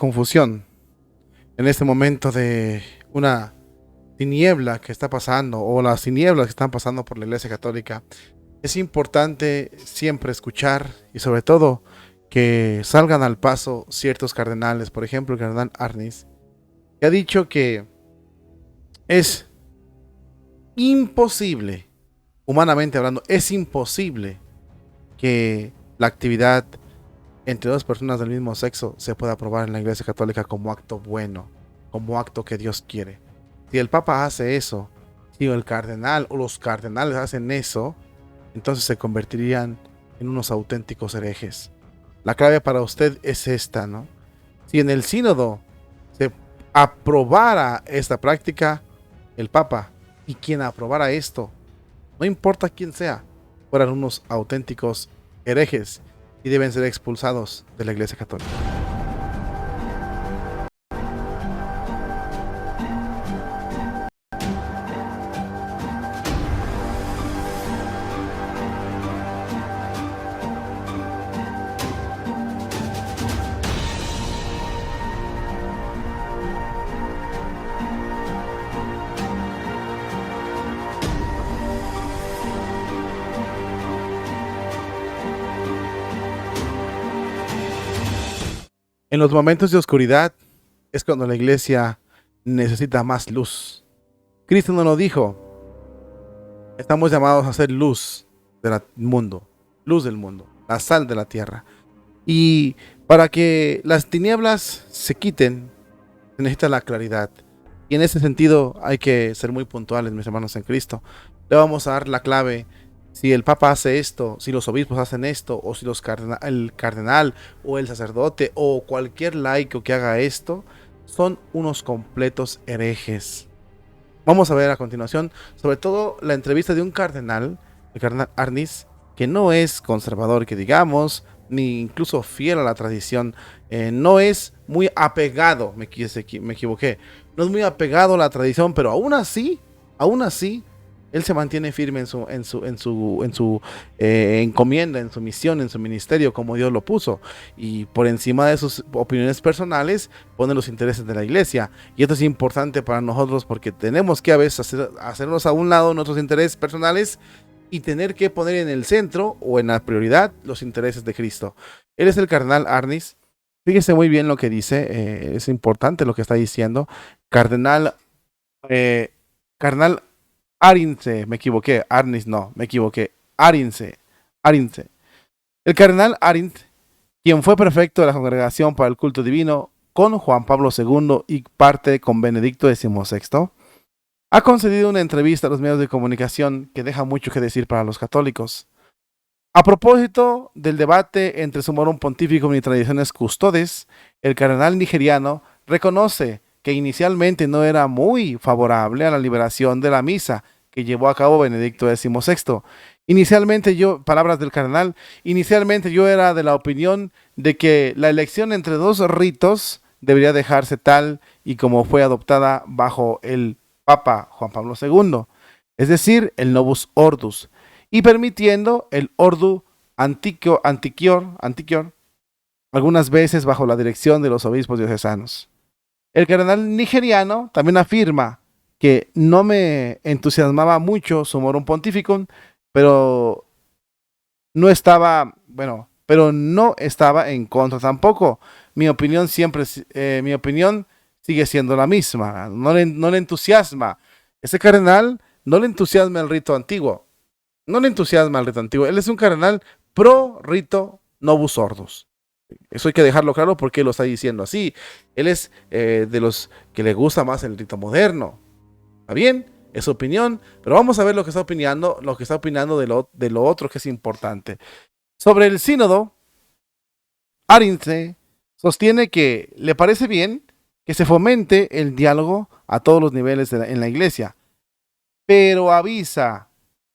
confusión en este momento de una tiniebla que está pasando o las tinieblas que están pasando por la Iglesia Católica, es importante siempre escuchar y sobre todo que salgan al paso ciertos cardenales, por ejemplo el cardenal Arnis, que ha dicho que es imposible, humanamente hablando, es imposible que la actividad entre dos personas del mismo sexo se pueda aprobar en la Iglesia Católica como acto bueno, como acto que Dios quiere. Si el Papa hace eso, si el cardenal o los cardenales hacen eso, entonces se convertirían en unos auténticos herejes. La clave para usted es esta, ¿no? Si en el sínodo se aprobara esta práctica, el Papa y quien aprobara esto, no importa quién sea, fueran unos auténticos herejes y deben ser expulsados de la Iglesia Católica. En los momentos de oscuridad es cuando la Iglesia necesita más luz. Cristo nos lo dijo. Estamos llamados a ser luz del mundo, luz del mundo, la sal de la tierra. Y para que las tinieblas se quiten, se necesita la claridad. Y en ese sentido hay que ser muy puntuales, mis hermanos en Cristo. Le vamos a dar la clave. Si el Papa hace esto, si los obispos hacen esto, o si el cardenal o el sacerdote o cualquier laico que haga esto, son unos completos herejes. Vamos a ver a continuación, sobre todo la entrevista de un cardenal, el cardenal Arnis, que no es conservador, que digamos, ni incluso fiel a la tradición, no es muy apegado, me equivoqué, no es muy apegado a la tradición, pero aún así, él se mantiene firme en su encomienda, en su misión, en su ministerio, como Dios lo puso. Y por encima de sus opiniones personales, pone los intereses de la iglesia. Y esto es importante para nosotros porque tenemos que a veces hacernos a un lado nuestros intereses personales y tener que poner en el centro o en la prioridad los intereses de Cristo. Él es el cardenal Arnis. Fíjese muy bien lo que dice, es importante lo que está diciendo. Cardenal Arinze, me equivoqué, Arnis no, me equivoqué, Arinze. El cardenal Arinze, quien fue prefecto de la Congregación para el Culto Divino con Juan Pablo II y parte con Benedicto XVI, ha concedido una entrevista a los medios de comunicación que deja mucho que decir para los católicos. A propósito del debate entre Sumorum Pontificum y tradiciones custodes, el cardenal nigeriano reconoce que inicialmente no era muy favorable a la liberación de la misa que llevó a cabo Benedicto XVI. Palabras del cardenal, inicialmente yo era de la opinión de que la elección entre dos ritos debería dejarse tal y como fue adoptada bajo el Papa Juan Pablo II, es decir, el Novus Ordus, y permitiendo el Ordo Antiquior, algunas veces bajo la dirección de los obispos diocesanos. El cardenal nigeriano también afirma que no me entusiasmaba mucho Sumorum Pontificum, pero no estaba en contra tampoco. Mi opinión sigue siendo la misma. No le entusiasma. Ese cardenal no le entusiasma el rito antiguo. Él es un cardenal pro rito Novus Ordus. Eso hay que dejarlo claro porque él lo está diciendo así. Él es de los que le gusta más el rito moderno. ¿Está bien? Es su opinión, pero vamos a ver lo que está opinando de lo otro que es importante. Sobre el sínodo, Arinze sostiene que le parece bien que se fomente el diálogo a todos los niveles en la iglesia, pero avisa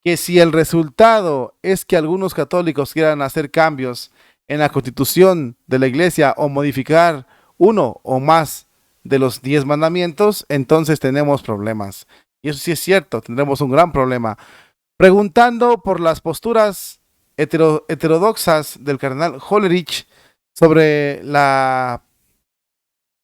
que si el resultado es que algunos católicos quieran hacer cambios en la constitución de la iglesia o modificar uno o más de los 10 mandamientos, entonces tenemos problemas. Y eso sí es cierto, tendremos un gran problema. Preguntando por las posturas heterodoxas del cardenal Hollerich sobre la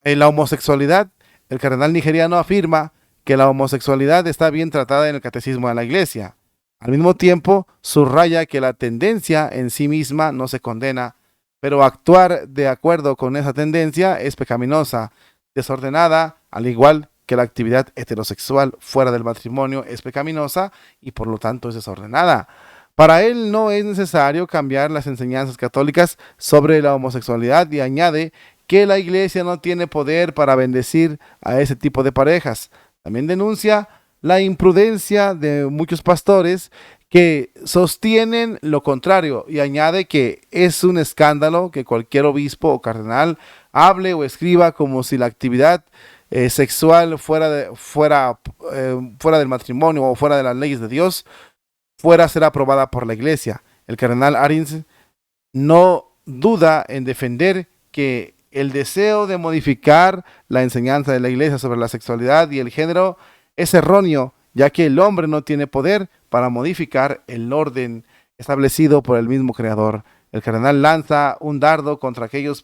En la homosexualidad, el cardenal nigeriano afirma que la homosexualidad está bien tratada en el catecismo de la Iglesia. Al mismo tiempo, subraya que la tendencia en sí misma no se condena, pero actuar de acuerdo con esa tendencia es pecaminosa, desordenada, al igual que la actividad heterosexual fuera del matrimonio es pecaminosa y por lo tanto es desordenada. Para él no es necesario cambiar las enseñanzas católicas sobre la homosexualidad y añade que la Iglesia no tiene poder para bendecir a ese tipo de parejas. También denuncia la imprudencia de muchos pastores que sostienen lo contrario y añade que es un escándalo que cualquier obispo o cardenal hable o escriba como si la actividad sexual fuera del matrimonio o fuera de las leyes de Dios fuera a ser aprobada por la Iglesia. El cardenal Arins no duda en defender que el deseo de modificar la enseñanza de la Iglesia sobre la sexualidad y el género es erróneo, ya que el hombre no tiene poder para modificar el orden establecido por el mismo Creador. El cardenal lanza un dardo contra aquellos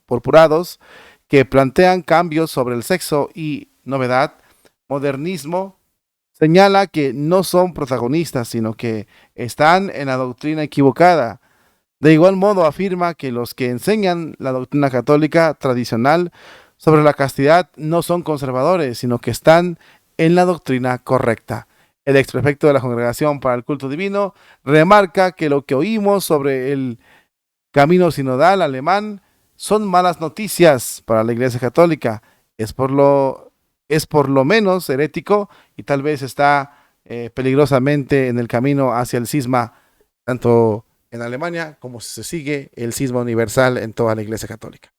purpurados que plantean cambios sobre el sexo y novedad, modernismo. Señala que no son protagonistas, sino que están en la doctrina equivocada. De igual modo, afirma que los que enseñan la doctrina católica tradicional sobre la castidad no son conservadores, sino que están en la doctrina correcta. El exprefecto de la Congregación para el Culto Divino remarca que lo que oímos sobre el camino sinodal alemán son malas noticias para la Iglesia Católica. Es por lo menos herético y tal vez está peligrosamente en el camino hacia el cisma, tanto en Alemania como si se sigue el cisma universal en toda la Iglesia Católica.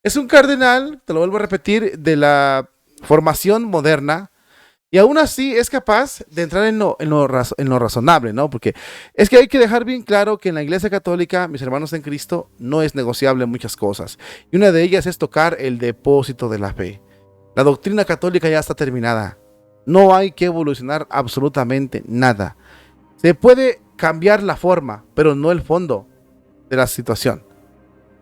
Es un cardenal, te lo vuelvo a repetir, de la formación moderna y aún así es capaz de entrar en lo razonable, ¿no? Porque es que hay que dejar bien claro que en la Iglesia Católica, mis hermanos en Cristo, no es negociable muchas cosas. Y una de ellas es tocar el depósito de la fe. La doctrina católica ya está terminada. No hay que evolucionar absolutamente nada. Se puede cambiar la forma, pero no el fondo de la situación.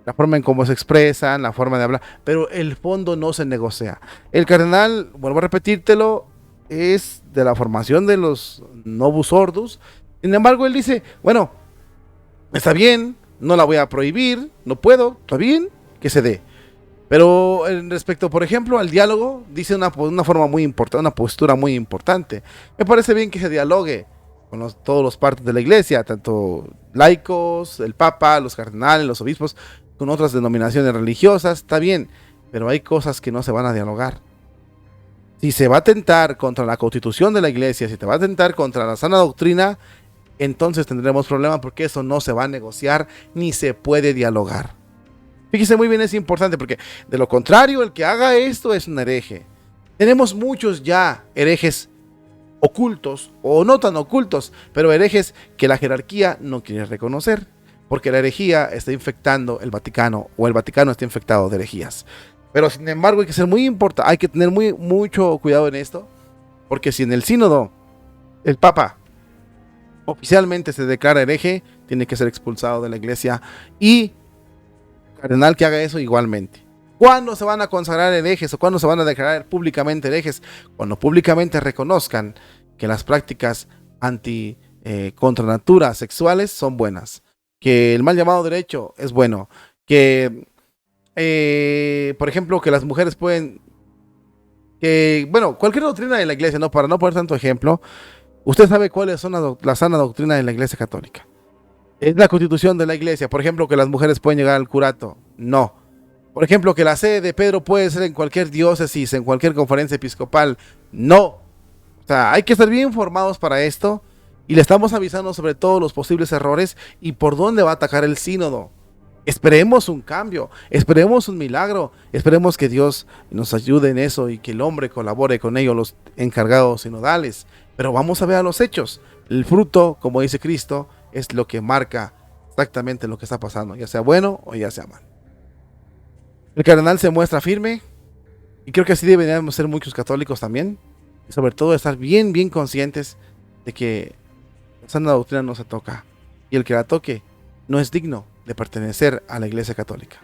La forma en cómo se expresan, la forma de hablar, pero el fondo no se negocia. El cardenal, vuelvo a repetírtelo, es de la formación de los Novus Ordus. Sin embargo, él dice, bueno, está bien, no la voy a prohibir, no puedo, está bien, que se dé. Pero en respecto, por ejemplo, al diálogo, dice una forma muy importante, una postura muy importante. Me parece bien que se dialogue con todos los partes de la Iglesia, tanto laicos, el Papa, los cardenales, los obispos, con otras denominaciones religiosas, está bien, pero hay cosas que no se van a dialogar. Si se va a atentar contra la constitución de la Iglesia, si te va a atentar contra la sana doctrina, entonces tendremos problemas porque eso no se va a negociar ni se puede dialogar. Fíjese muy bien, es importante porque de lo contrario, el que haga esto es un hereje. Tenemos muchos ya herejes ocultos o no tan ocultos, pero herejes que la jerarquía no quiere reconocer, porque la herejía está infectando el Vaticano o el Vaticano está infectado de herejías. Pero sin embargo hay que ser muy importante, hay que tener mucho cuidado en esto, porque si en el sínodo el Papa oficialmente se declara hereje, tiene que ser expulsado de la Iglesia y el cardenal que haga eso igualmente. ¿Cuándo se van a consagrar herejes o cuándo se van a declarar públicamente herejes? Cuando públicamente reconozcan que las prácticas contra natura sexuales son buenas, que el mal llamado derecho es bueno, que por ejemplo, que las mujeres pueden, cualquier doctrina de la Iglesia, no, para no poner tanto ejemplo, usted sabe cuál es la sana doctrina de la Iglesia Católica. Es la constitución de la Iglesia, por ejemplo, que las mujeres pueden llegar al curato, no. Por ejemplo, que la sede de Pedro puede ser en cualquier diócesis, en cualquier conferencia episcopal, no. O sea, hay que estar bien informados para esto y le estamos avisando sobre todos los posibles errores y por dónde va a atacar el sínodo. Esperemos un cambio, esperemos un milagro, esperemos que Dios nos ayude en eso y que el hombre colabore con ellos, los encargados sinodales. Pero vamos a ver a los hechos. El fruto, como dice Cristo, es lo que marca exactamente lo que está pasando, ya sea bueno o ya sea mal. El cardenal se muestra firme y creo que así deberíamos ser muchos católicos también. Y sobre todo estar bien conscientes de que la sana doctrina no se toca y el que la toque no es digno de pertenecer a la Iglesia Católica.